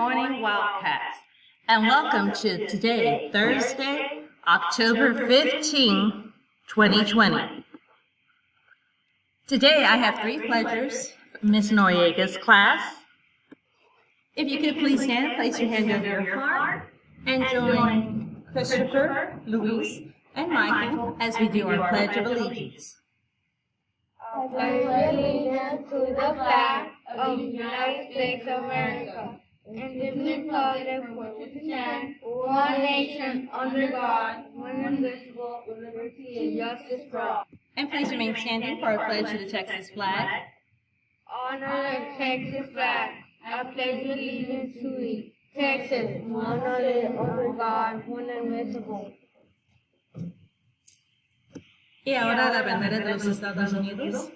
morning, Wildcats, and welcome to today, Thursday, October 15, 2020. Today I have three pledgers from Miss Noriega's class. If you could please stand and place your hand over your heart and join Christopher, Luis, and Michael as we do our Pledge of Allegiance. I pledge allegiance to the flag of the United States of America and to the republic for which it stands, one nation, under God, one indivisible, with liberty and justice for all. And please remain standing for our pledge to the Texas flag. Honor the Texas flag. I pledge allegiance to it. Texas, one under God, one indivisible. Y ahora la bandera de los Estados Unidos.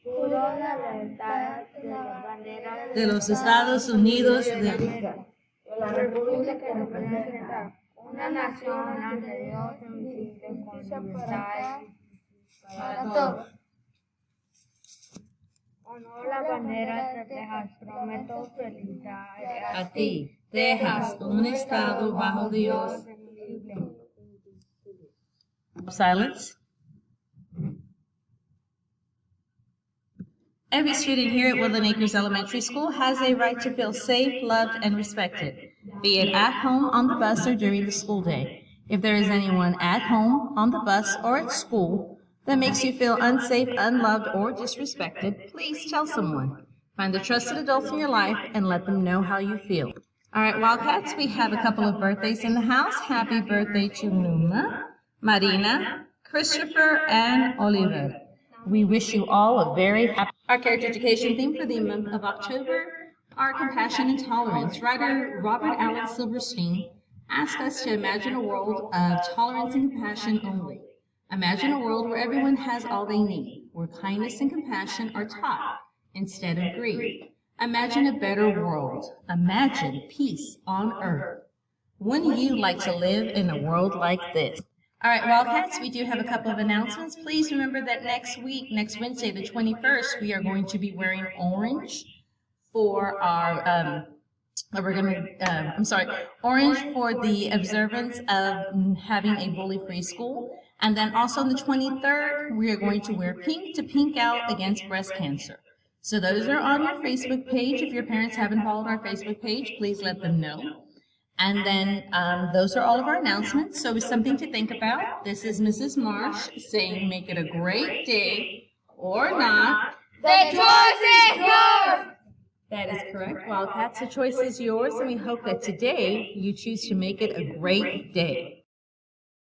Juro la lealtad de la bandera De los Estados Unidos de la República que representa una nación ante Dios invisible con libertad para todos. Honor la bandera de Texas, prometo felicitar a ti, Texas, un estado bajo Dios. Silence. Every student here at Woodland Acres Elementary School has a right to feel safe, loved, and respected, be it at home, on the bus, or during the school day. If there is anyone at home, on the bus, or at school that makes you feel unsafe, unloved, or disrespected, please tell someone. Find the trusted adults in your life and let them know how you feel. All right, Wildcats, we have a couple of birthdays in the house. Happy birthday to Numa, Marina, Christopher, and Oliver. We wish you all a very happy... Our character education theme for the month of October are compassion and tolerance. Writer Robert Allen Silverstein asked us to imagine a world of tolerance and compassion only. Imagine a world where everyone has all they need, where kindness and compassion are taught instead of greed. Imagine a better world. Imagine peace on earth. Wouldn't you like to live in a world like this? All right, Wildcats, we do have a couple of announcements. Please remember that next week, next Wednesday, the 21st, we are going to be wearing orange for our, orange for the observance of having a bully-free school. And then also on the 23rd, we are going to wear pink to pink out against breast cancer. So those are on your Facebook page. If your parents haven't followed our Facebook page, please let them know. And then those are all of our announcements. So it's something to think about. This is Mrs. Marsh saying make it a great day or not. The choice is yours! That is correct, Wildcats. The choice is yours, and we hope that today you choose to make it a great day.